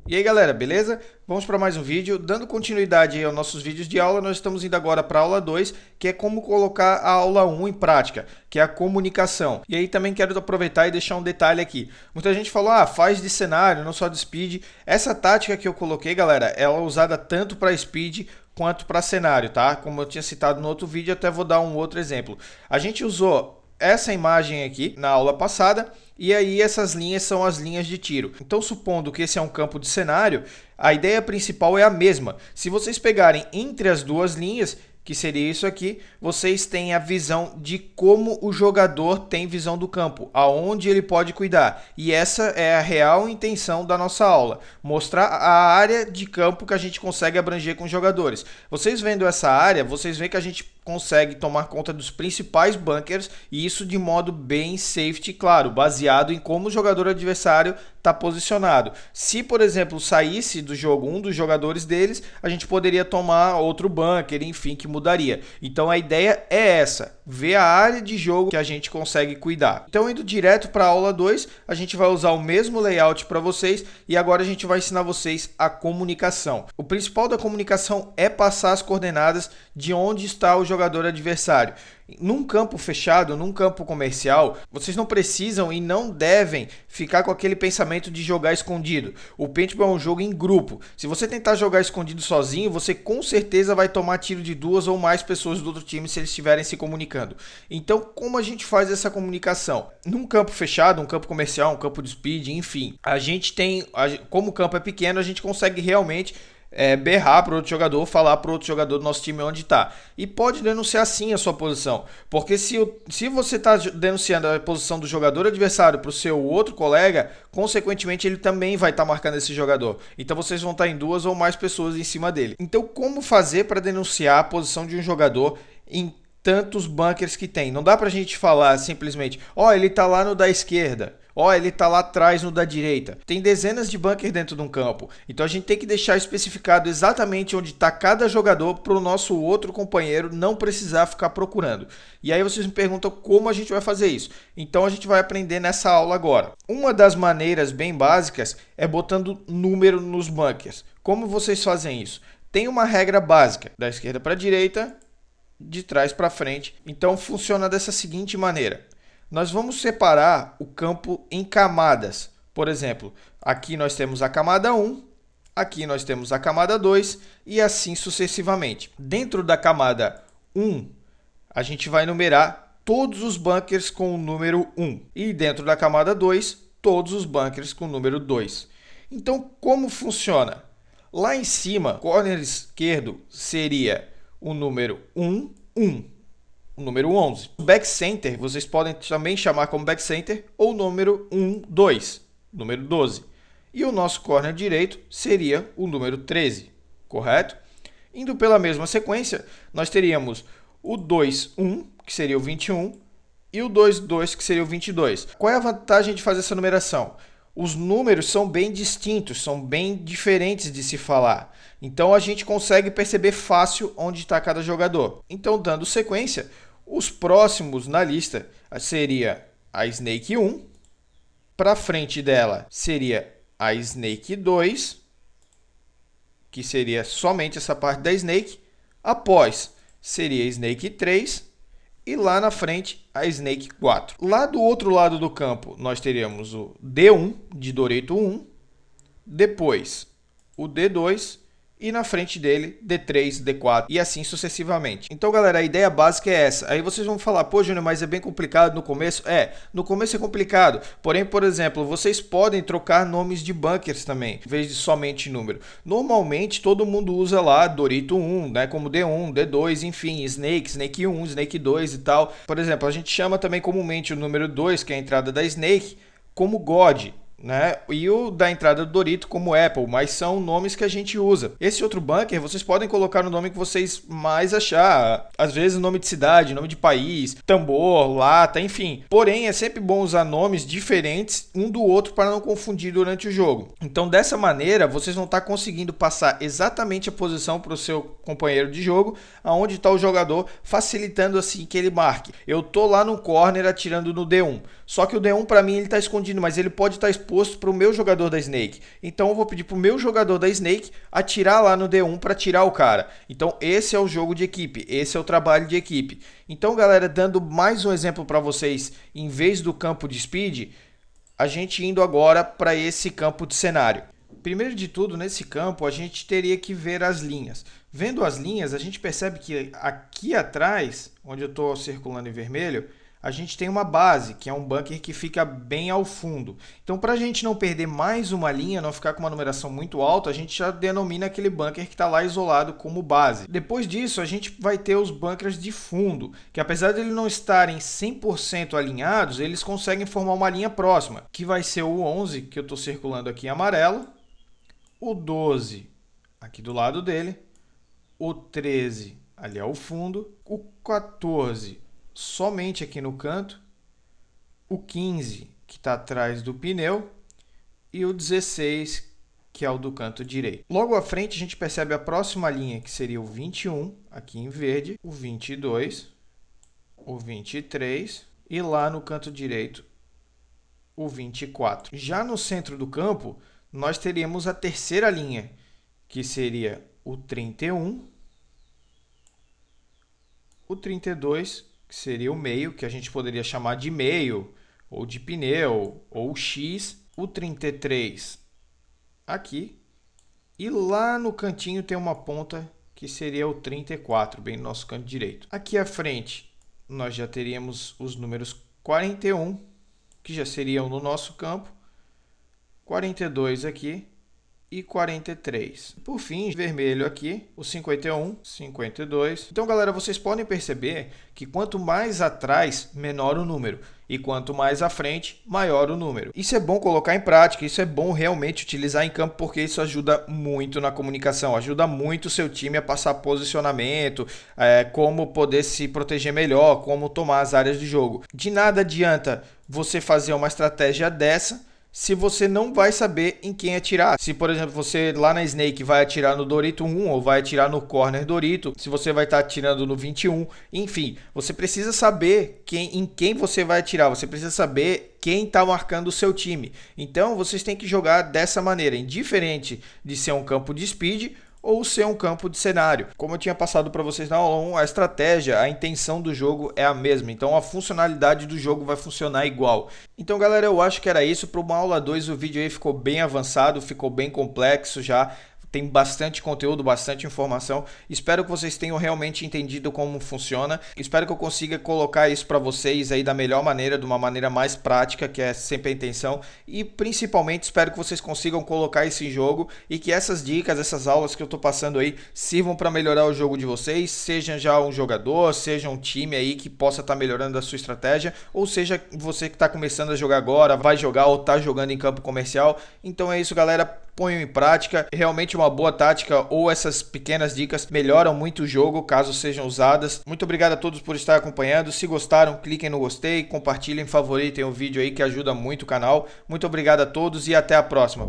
E aí galera, beleza? Vamos para mais um vídeo. Dando continuidade aí aos nossos vídeos de aula, nós estamos indo agora para a aula 2, que é como colocar a aula 1 em prática, que é a comunicação. E aí também quero aproveitar e deixar um detalhe aqui. Muita gente falou, faz de cenário, não só de speed. Essa tática que eu coloquei, galera, ela é usada tanto para speed quanto para cenário, tá? Como eu tinha citado no outro vídeo, até vou dar um outro exemplo. A gente usou essa imagem aqui na aula passada, e aí essas linhas são as linhas de tiro. Então, supondo que esse é um campo de cenário, a ideia principal é a mesma. Se vocês pegarem entre as duas linhas, que seria isso aqui, vocês têm a visão de como o jogador tem visão do campo, aonde ele pode cuidar. E essa é a real intenção da nossa aula, mostrar a área de campo que a gente consegue abranger com os jogadores. Vocês vendo essa área, vocês veem que a gente consegue tomar conta dos principais bunkers, e isso de modo bem safety, claro, baseado em como o jogador adversário está posicionado. Se, por exemplo, saísse do jogo um dos jogadores deles, a gente poderia tomar outro bunker, enfim, que mudaria. Então a ideia é essa, ver a área de jogo que a gente consegue cuidar. Então, indo direto para a aula 2, a gente vai usar o mesmo layout para vocês, e agora a gente vai ensinar vocês a comunicação. O principal da comunicação é passar as coordenadas de onde está o jogador adversário. Num campo fechado, num campo comercial, vocês não precisam e não devem ficar com aquele pensamento de jogar escondido. O paintball é um jogo em grupo. Se você tentar jogar escondido sozinho, você com certeza vai tomar tiro de duas ou mais pessoas do outro time se eles estiverem se comunicando. Então, como a gente faz essa comunicação? Num campo fechado, um campo comercial, um campo de speed, enfim, a gente tem, como o campo é pequeno, a gente consegue realmente berrar para o outro jogador, falar para o outro jogador do nosso time onde está. E pode denunciar sim a sua posição, porque se você está denunciando a posição do jogador adversário para o seu outro colega, consequentemente ele também vai estar marcando esse jogador. Então vocês vão estar em duas ou mais pessoas em cima dele. Então, como fazer para denunciar a posição de um jogador em tantos bunkers que tem? Não dá pra gente falar simplesmente, ele tá lá no da esquerda, ele tá lá atrás no da direita. Tem dezenas de bunkers dentro de um campo, então a gente tem que deixar especificado exatamente onde está cada jogador para o nosso outro companheiro não precisar ficar procurando. E aí vocês me perguntam como a gente vai fazer isso. Então a gente vai aprender nessa aula agora. Uma das maneiras bem básicas é botando número nos bunkers. Como vocês fazem isso? Tem uma regra básica, da esquerda para a direita, de trás para frente. Então funciona dessa seguinte maneira. Nós vamos separar o campo em camadas. Por exemplo, aqui nós temos a camada 1, aqui nós temos a camada 2 e assim sucessivamente. Dentro da camada 1, a gente vai numerar todos os bunkers com o número 1. E dentro da camada 2, todos os bunkers com o número 2. Então, como funciona? Lá em cima, corner esquerdo seria o número 1, 1. O número 11. O back center, vocês podem também chamar como back center, ou número 1, 2, número 12. E o nosso corner direito seria o número 13, correto? Indo pela mesma sequência, nós teríamos o 2, 1, que seria o 21, e o 2, 2, que seria o 22. Qual é a vantagem de fazer essa numeração? Os números são bem distintos, são bem diferentes de se falar. Então a gente consegue perceber fácil onde está cada jogador. Então, dando sequência, os próximos na lista seria a Snake 1, para frente dela seria a Snake 2, que seria somente essa parte da Snake, após seria a Snake 3 e lá na frente a Snake 4. Lá do outro lado do campo nós teríamos o D1 de Dorito 1, depois o D2 e na frente dele D3, D4 e assim sucessivamente. Então, galera, a ideia básica é essa. Aí vocês vão falar, pô, Júnior, mas é bem complicado no começo? No começo é complicado. Porém, por exemplo, vocês podem trocar nomes de bunkers também, em vez de somente número. Normalmente, todo mundo usa lá Dorito 1, né, como D1, D2, enfim, Snake, Snake 1, Snake 2 e tal. Por exemplo, a gente chama também comumente o número 2, que é a entrada da Snake, como God, né? E o da entrada do Dorito como Apple, mas são nomes que a gente usa. Esse outro bunker, vocês podem colocar no nome que vocês mais achar. Às vezes nome de cidade, nome de país, tambor, lata, enfim. Porém, é sempre bom usar nomes diferentes um do outro para não confundir durante o jogo. Então, dessa maneira, vocês vão estar conseguindo passar exatamente a posição para o seu companheiro de jogo, aonde está o jogador, facilitando assim que ele marque. Eu tô lá no corner atirando no D1. Só que o D1 para mim ele está escondido, mas ele pode estar posto para o meu jogador da Snake. Então eu vou pedir para o meu jogador da Snake atirar lá no D1 para tirar o cara. Então esse é o jogo de equipe, esse é o trabalho de equipe. Então galera, dando mais um exemplo para vocês, em vez do campo de speed, a gente indo agora para esse campo de cenário. Primeiro de tudo, nesse campo, a gente teria que ver as linhas. Vendo as linhas, a gente percebe que aqui atrás, onde eu estou circulando em vermelho, a gente tem uma base, que é um bunker que fica bem ao fundo. Então, para a gente não perder mais uma linha, não ficar com uma numeração muito alta, a gente já denomina aquele bunker que está lá isolado como base. Depois disso, a gente vai ter os bunkers de fundo, que apesar de eles não estarem 100% alinhados, eles conseguem formar uma linha próxima, que vai ser o 11, que eu estou circulando aqui em amarelo, o 12 aqui do lado dele, o 13 ali ao fundo, o 14 somente aqui no canto, o 15 que está atrás do pneu e o 16 que é o do canto direito. Logo à frente a gente percebe a próxima linha, que seria o 21 aqui em verde, o 22, o 23 e lá no canto direito o 24. Já no centro do campo nós teríamos a terceira linha, que seria o 31, o 32, que seria o meio, que a gente poderia chamar de meio, ou de pneu, ou X, o 33 aqui, e lá no cantinho tem uma ponta que seria o 34, bem no nosso canto direito. Aqui à frente, nós já teríamos os números 41, que já seriam no nosso campo, 42 aqui, e 43. Por fim, vermelho aqui, o 51, 52. Então, galera, vocês podem perceber que quanto mais atrás, menor o número. E quanto mais à frente, maior o número. Isso é bom colocar em prática, isso é bom realmente utilizar em campo, porque isso ajuda muito na comunicação, ajuda muito o seu time a passar posicionamento, como poder se proteger melhor, como tomar as áreas de jogo. De nada adianta você fazer uma estratégia dessa, se você não vai saber em quem atirar. Se, por exemplo, você lá na Snake vai atirar no Dorito 1 ou vai atirar no Corner Dorito, se você vai estar atirando no 21, enfim, você precisa saber em quem você vai atirar, você precisa saber quem está marcando o seu time. Então, vocês têm que jogar dessa maneira, indiferente de ser um campo de speed ou ser um campo de cenário. Como eu tinha passado para vocês na aula 1, a estratégia, a intenção do jogo é a mesma. Então a funcionalidade do jogo vai funcionar igual. Então galera, eu acho que era isso. Para uma aula 2 o vídeo aí ficou bem avançado, ficou bem complexo já. Tem bastante conteúdo, bastante informação. Espero que vocês tenham realmente entendido como funciona. Espero que eu consiga colocar isso para vocês aí da melhor maneira, de uma maneira mais prática, que é sempre a intenção. E principalmente espero que vocês consigam colocar isso em jogo e que essas dicas, essas aulas que eu estou passando aí sirvam para melhorar o jogo de vocês. Seja já um jogador, seja um time aí que possa estar melhorando a sua estratégia, ou seja você que está começando a jogar agora, vai jogar ou está jogando em campo comercial. Então é isso, galera. Ponham em prática, realmente uma boa tática ou essas pequenas dicas melhoram muito o jogo caso sejam usadas. Muito obrigado a todos por estar acompanhando. Se gostaram, cliquem no gostei, compartilhem, favoritem o vídeo aí que ajuda muito o canal. Muito obrigado a todos e até a próxima.